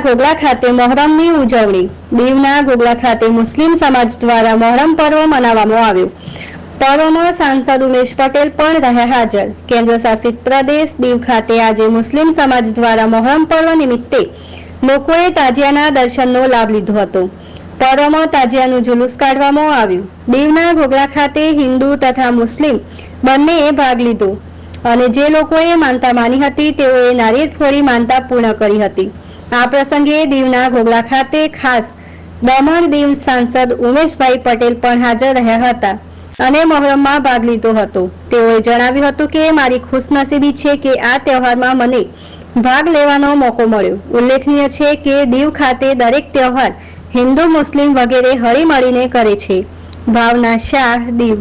ઘોઘલા ખાતે મોહરમની ઉજવણી। દીવના ઘોઘલા ખાતે મુસ્લિમ સમાજ દ્વારા મોહરમ પર્વ મનાવવામાં આવ્યું। પર્વમાં સાંસદ ઉમેશ પટેલ પણ રહ્યા હાજર। કેન્દ્ર શાસિત પ્રદેશ દીવ ખાતે આજે મુસ્લિમ સમાજ દ્વારા મોહરમ પર્વ નિમિત્તે લોકોએ તાજિયાના દર્શનનો લાભ લીધો હતો। પર્વમાં તાજિયાનું જુલુસ કાઢવામાં આવ્યું। દીવના ઘોઘલા ખાતે હિન્દુ તથા મુસ્લિમ બંનેએ ભાગ લીધો અને જે લોકોએ માનતા માની હતી તેઓએ નારિયેળ ફોડી માનતા પૂર્ણ કરી હતી। આ પ્રસંગે દીવના ઘોઘલા ખાતે ખાસ દમણ દીવ સાંસદ ઉમેશભાઈ પટેલ પણ હાજર રહ્યા હતા અને મોહરમમાં ભાગ લીધો હતો। તેઓએ જણાવ્યું હતું કે મારી ખુશનસીબી છે કે આ તહેવારમાં મને ભાગ લેવાનો મોકો મળ્યો। ઉલ્લેખનીય છે કે દીવ ખાતે દરેક તહેવાર હિન્દુ મુસ્લિમ વગેરે હળી મળીને કરે છે। ભાવના શાહ, દીવ।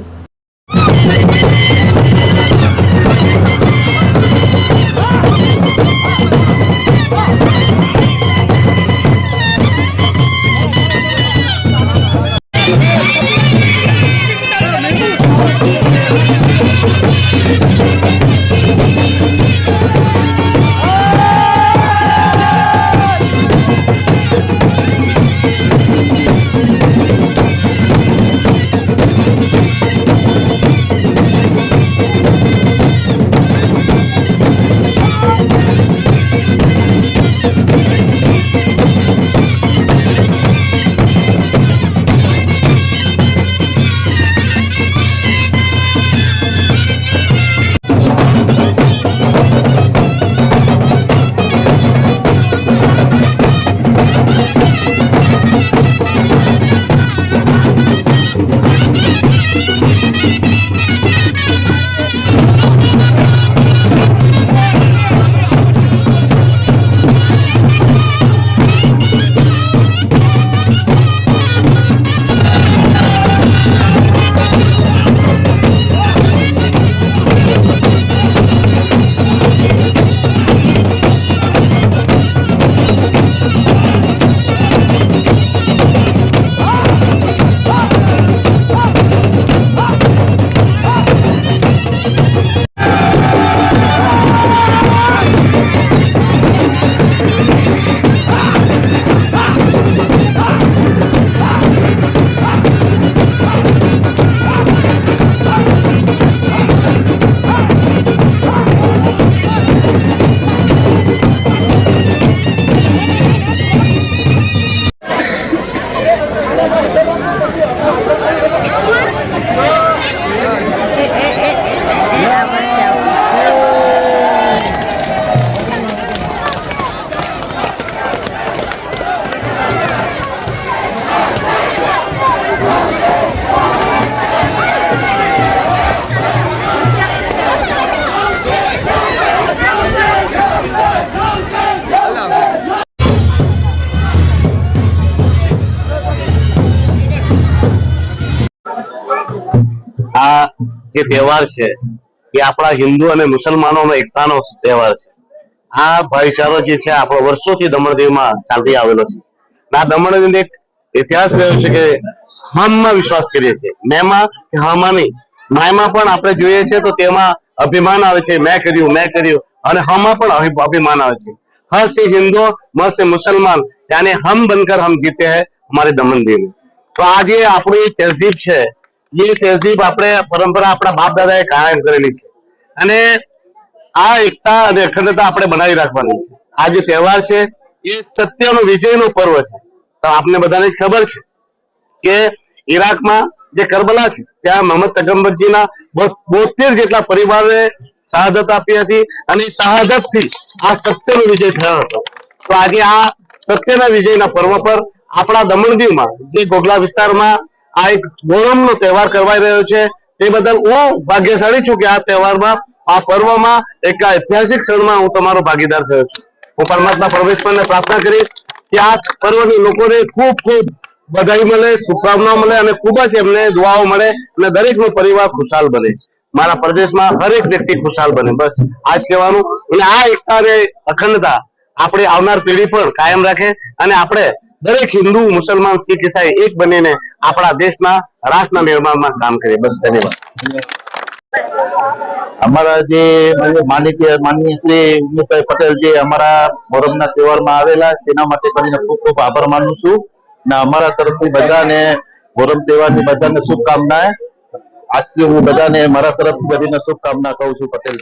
આ જે તહેવાર છે એ આપણા હિન્દુ અને મુસલમાનોનો એકતાનો તહેવાર છે। આ ભાઈચારો જે છે આપણો વર્ષોથી દમણ-દીવમાં ચાલતી આવેલો છે। આ દમણ એક ઇતિહાસ રહ્યો છે કે હમમાં વિશ્વાસ કરીએ છીએ, મેમાં કે હમાં નહીં। માયમાં પણ આપણે જોઈએ છે તો તેમાં અભિમાન આવે છે, મેં કર્યું અને હમાં પણ અભિમાન આવે છે। હ से हिंदू म से मुसलमान यानी हम बनकर हम जीते हैं हमारे दमन दीव में। तो आज ये આપણી તહેઝીબ છે, ये तहजीब આપણે પરંપરા આપણા બાપ દાદાએ કાયમ કરેલી છે અને આ એકતા અને અખંડતા આપણે બનાવી રાખવાની છે। આ જે તહેવાર છે એ સત્યનો વિજયનો પર્વ છે। તો આપને બધાને જ ખબર છે કે ઈરાકમાં જે કરબલા છે ત્યાં મોહમ્મદ પયગંબરજીના 72 જેટલા પરિવારે શહાદત આપી હતી અને શહાદતથી આ સત્યનો વિજય થયો હતો। તો આજે આ સત્યના વિજયના પર્વ પર આપણા દમણ દીવમાં જે ઘોઘલા વિસ્તારમાં આ એક મોહરમનો તહેવાર કરવાઈ રહ્યો છે તે બદલ હું ભાગ્યશાળી છું કે આ તહેવારમાં આ પર્વમાં એક ઐતિહાસિક ક્ષણમાં હું તમારો ભાગીદાર થયો છું। હું પરમાત્મા પરમેશ્વરને પ્રાર્થના કરીશ કે આ પર્વની લોકોને ખૂબ ખૂબ બધાઈ મળે, શુભકામનાઓ મળે અને ખૂબ જ એમને દુઆઓ મળે અને દરેકનો પરિવાર ખુશાલ બને। મારા પ્રદેશમાં હરેક વ્યક્તિ ખુશાલ બને, બસ આ જ કહેવાનું। અને આ એકતા અને અખંડતા આપણે આવનાર પેઢી પણ કાયમ રાખે અને આપણે દરેક હિન્દુ, મુસલમાન, શીખ, ઈસાઈ એક બનીને આપણા દેશના રાષ્ટ્રના નિર્માણમાં કામ કરીએ। બસ ધન્યવાદ। અમારા જે માનનીય શ્રી ઉમેશભાઈ પટેલ જે અમારા મોહરમના તહેવારમાં આવેલા તેના માટે પણ એને ખૂબ ખૂબ આભાર માનું છું અને અમારા તરફથી બધાને મોહરમ તહેવારની બધાને શુભકામના. આજથી હું બધાને મારા તરફથી બધીને શુભકામના કહું છું. પટેલ.